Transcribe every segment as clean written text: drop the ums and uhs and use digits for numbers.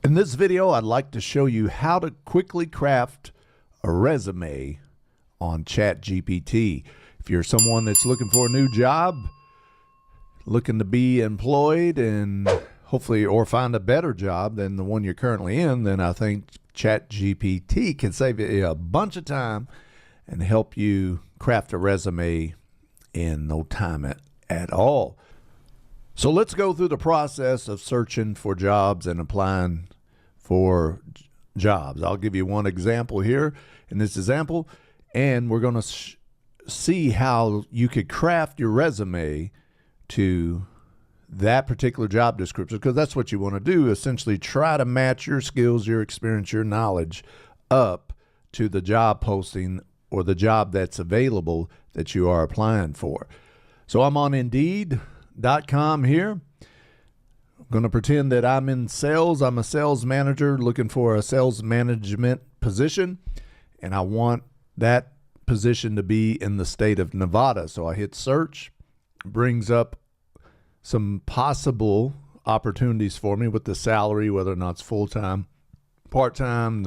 In this video, I'd like to show you how to quickly craft a resume on ChatGPT. If you're someone that's looking for a new job, looking to be employed and hopefully or find a better job than the one you're currently in, then I think ChatGPT can save you a bunch of time and help you craft a resume in no time at all. So let's go through the process of searching for jobs and applying for jobs. I'll give you one example here in this example, and we're going to see how you could craft your resume to that particular job description, because that's what you want to do, essentially try to match your skills, your experience, your knowledge up to the job posting or the job that's available that you are applying for. So I'm on Indeed.com here. I'm going to pretend that I'm in sales. I'm a sales manager looking for a sales management position, and I want that position to be in the state of Nevada. So I hit search, brings up some possible opportunities for me with the salary, whether or not it's full-time, part-time,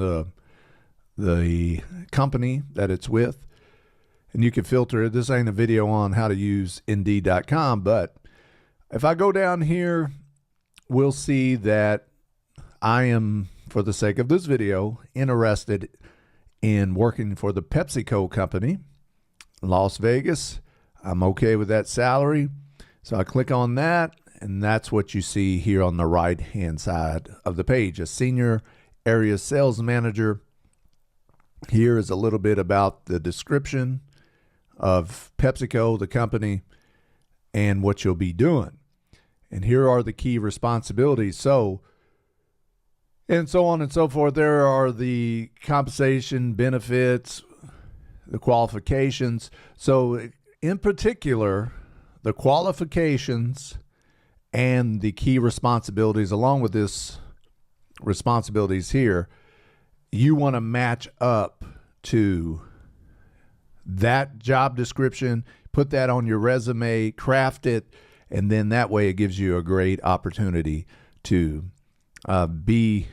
the company that it's with. And you can filter it. This ain't a video on how to use Indeed.com, but if I go down here, we'll see that I am, for the sake of this video, interested in working for the PepsiCo company, Las Vegas. I'm okay with that salary. So I click on that, and that's what you see here on the right-hand side of the page, a senior area sales manager. Here is a little bit about the description of PepsiCo, the company, and what you'll be doing. And here are the key responsibilities. So, and so on and so forth. There are the compensation, benefits, the qualifications. So in particular, the qualifications and the key responsibilities, along with this responsibilities here, you want to match up to that job description, put that on your resume, craft it, and then that way it gives you a great opportunity to be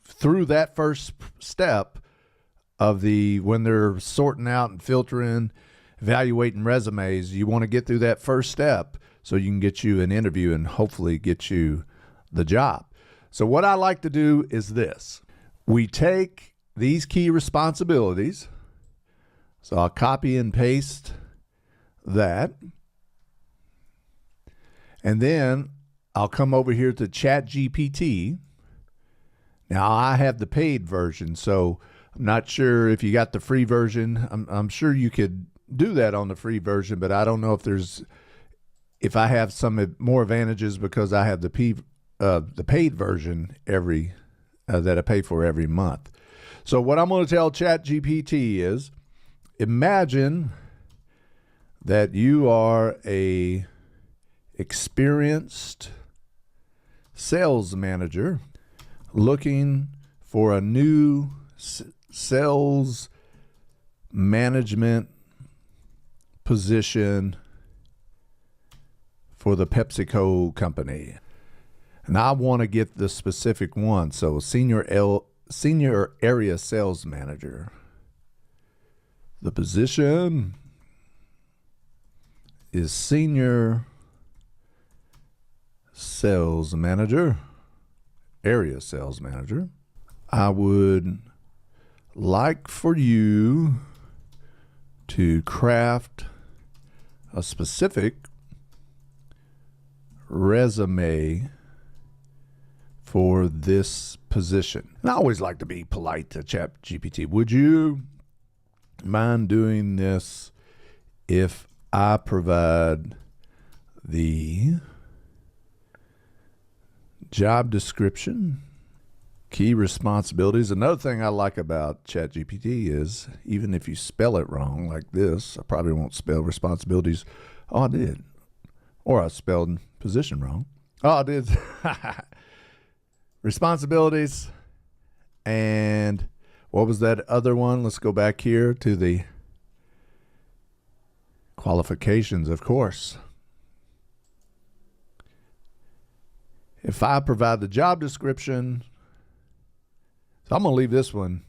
through that first step of when they're sorting out and filtering, evaluating resumes. You want to get through that first step so you can get you an interview and hopefully get you the job. So what I like to do is this. We take these key responsibilities. So I'll copy and paste that. And then I'll come over here to ChatGPT. Now I have the paid version, so I'm not sure if you got the free version. I'm sure you could do that on the free version, but I don't know if I have some more advantages because I have the paid version that I pay for every month. So what I'm going to tell ChatGPT is, imagine that you are a experienced sales manager looking for a new sales management position for the PepsiCo company. And I want to get the specific one. So senior area sales manager. The position is senior sales manager, area sales manager. I would like for you to craft a specific resume for this position. And I always like to be polite to ChatGPT. Would you mind doing this if I provide the job description, key responsibilities? Another thing I like about ChatGPT is even if you spell it wrong like this, I probably won't spell responsibilities. Oh, I did. Or I spelled position wrong. Oh, I did. Responsibilities. And what was that other one? Let's go back here to the qualifications, of course. If I provide the job description, so I'm going to leave this one.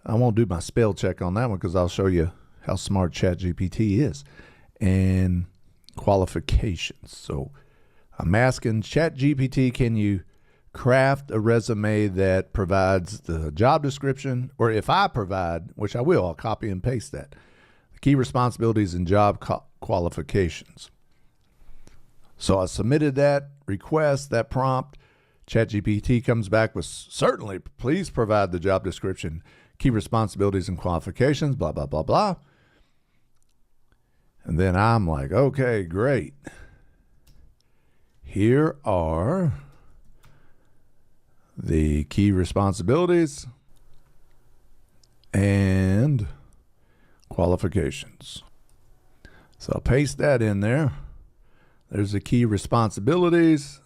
I won't do my spell check on that one because I'll show you how smart ChatGPT is. And qualifications. So I'm asking ChatGPT, can you craft a resume that provides the job description? Or if I provide, which I will, I'll copy and paste that. The key responsibilities and job qualifications. So I submitted that request, that prompt. ChatGPT comes back with, certainly, please provide the job description, key responsibilities and qualifications, blah, blah, blah, blah. And then I'm like, okay, great. Here are the key responsibilities and qualifications. So I'll paste that in there. There's the key responsibilities.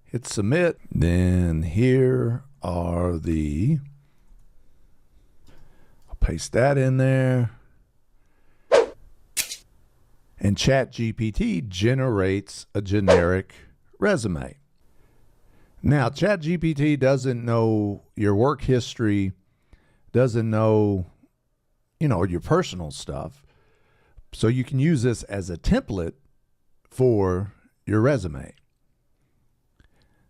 Hit submit. Then here are I'll paste that in there. And ChatGPT generates a generic resume. Now, ChatGPT doesn't know your work history, doesn't know, your personal stuff. So you can use this as a template for your resume.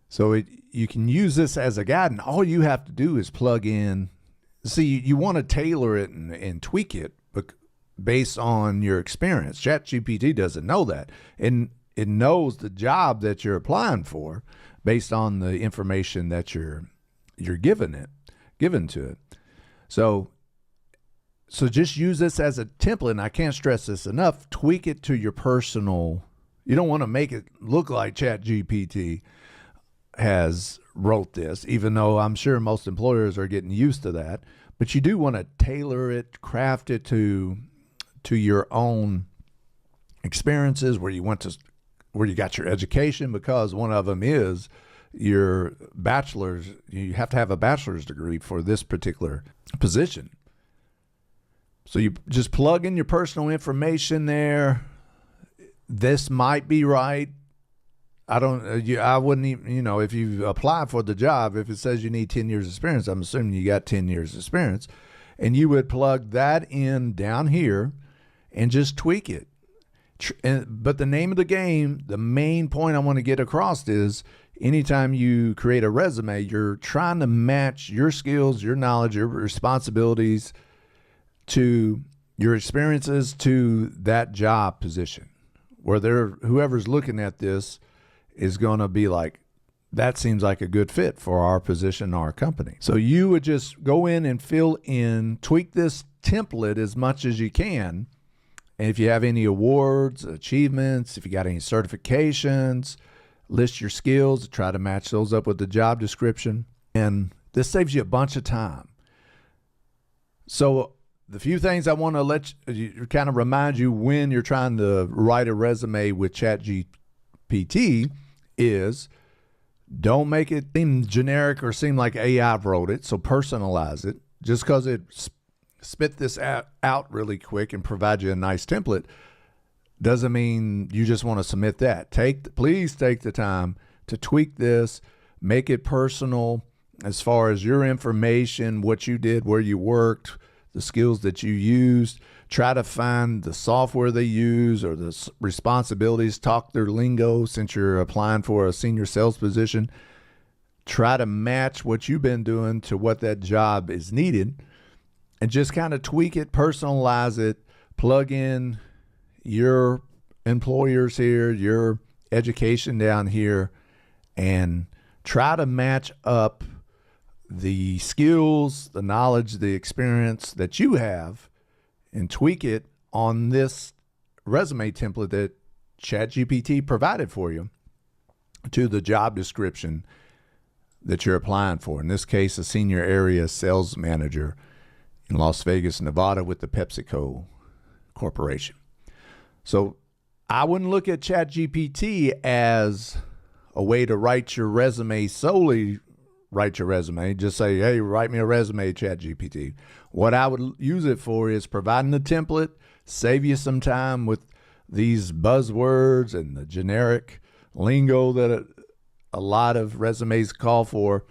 So you can use this as a guide, and all you have to do is plug in. See, you want to tailor it and tweak it based on your experience. ChatGPT doesn't know that. And it knows the job that you're applying for based on the information that you're given to it. So just use this as a template, and I can't stress this enough. Tweak it to your personal. You don't want to make it look like ChatGPT has wrote this, even though I'm sure most employers are getting used to that. But you do want to tailor it, craft it to your own experiences, where you got your education, because one of them is your bachelor's. You have to have a bachelor's degree for this particular position. So you just plug in your personal information there. This might be right. I wouldn't even, if you apply for the job, if it says you need 10 years experience, I'm assuming you got 10 years experience, and you would plug that in down here and just tweak it. But the name of the game, the main point I want to get across is, anytime you create a resume, you're trying to match your skills, your knowledge, your responsibilities to your experiences to that job position, where whoever's looking at this is going to be like, that seems like a good fit for our position, our company. So you would just go in and tweak this template as much as you can. And if you have any awards, achievements, if you got any certifications, list your skills, try to match those up with the job description. And this saves you a bunch of time. So the few things I want to let you kind of remind you when you're trying to write a resume with ChatGPT is, don't make it seem generic or seem like AI wrote it. So personalize it. Just because it spit this out really quick and provide you a nice template doesn't mean you just want to submit that. Please take the time to tweak this, make it personal as far as your information, what you did, where you worked, the skills that you used. Try to find the software they use or the responsibilities, talk their lingo since you're applying for a senior sales position. Try to match what you've been doing to what that job is needed, and just kind of tweak it, personalize it, plug in your employers here, your education down here, and try to match up the skills, the knowledge, the experience that you have, and tweak it on this resume template that ChatGPT provided for you to the job description that you're applying for. In this case, a senior area sales manager in Las Vegas, Nevada with the PepsiCo Corporation. So I wouldn't look at ChatGPT as a way to write your resume, solely write your resume. Just say, hey, write me a resume, ChatGPT. What I would use it for is providing the template, save you some time with these buzzwords and the generic lingo that a lot of resumes call for.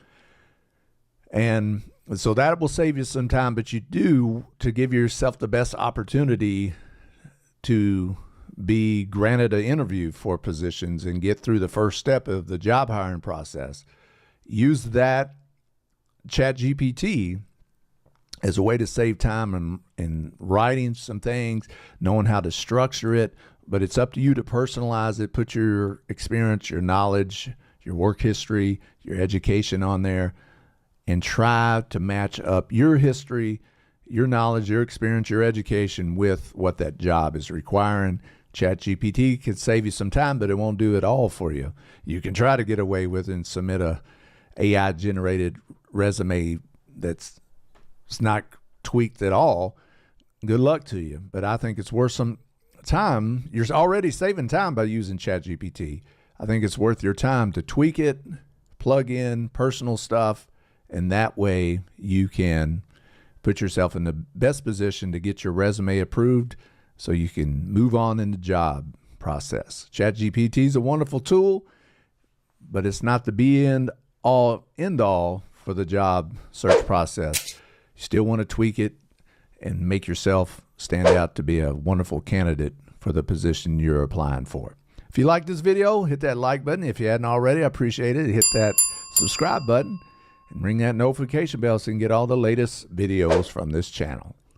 And so that will save you some time, but you do, to give yourself the best opportunity to be granted an interview for positions and get through the first step of the job hiring process. Use that ChatGPT as a way to save time in writing some things, knowing how to structure it, but it's up to you to personalize it, put your experience, your knowledge, your work history, your education on there, and try to match up your history, your knowledge, your experience, your education with what that job is requiring. ChatGPT can save you some time, but it won't do it all for you. You can try to get away with it and submit a AI-generated resume that's not tweaked at all. Good luck to you. But I think it's worth some time. You're already saving time by using ChatGPT. I think it's worth your time to tweak it, plug in personal stuff, and that way you can put yourself in the best position to get your resume approved so you can move on in the job process. ChatGPT is a wonderful tool, but it's not the end all for the job search process. You still want to tweak it and make yourself stand out to be a wonderful candidate for the position you're applying for. If you like this video, hit that like button. If you hadn't already, I appreciate it. Hit that subscribe button and ring that notification bell so you can get all the latest videos from this channel.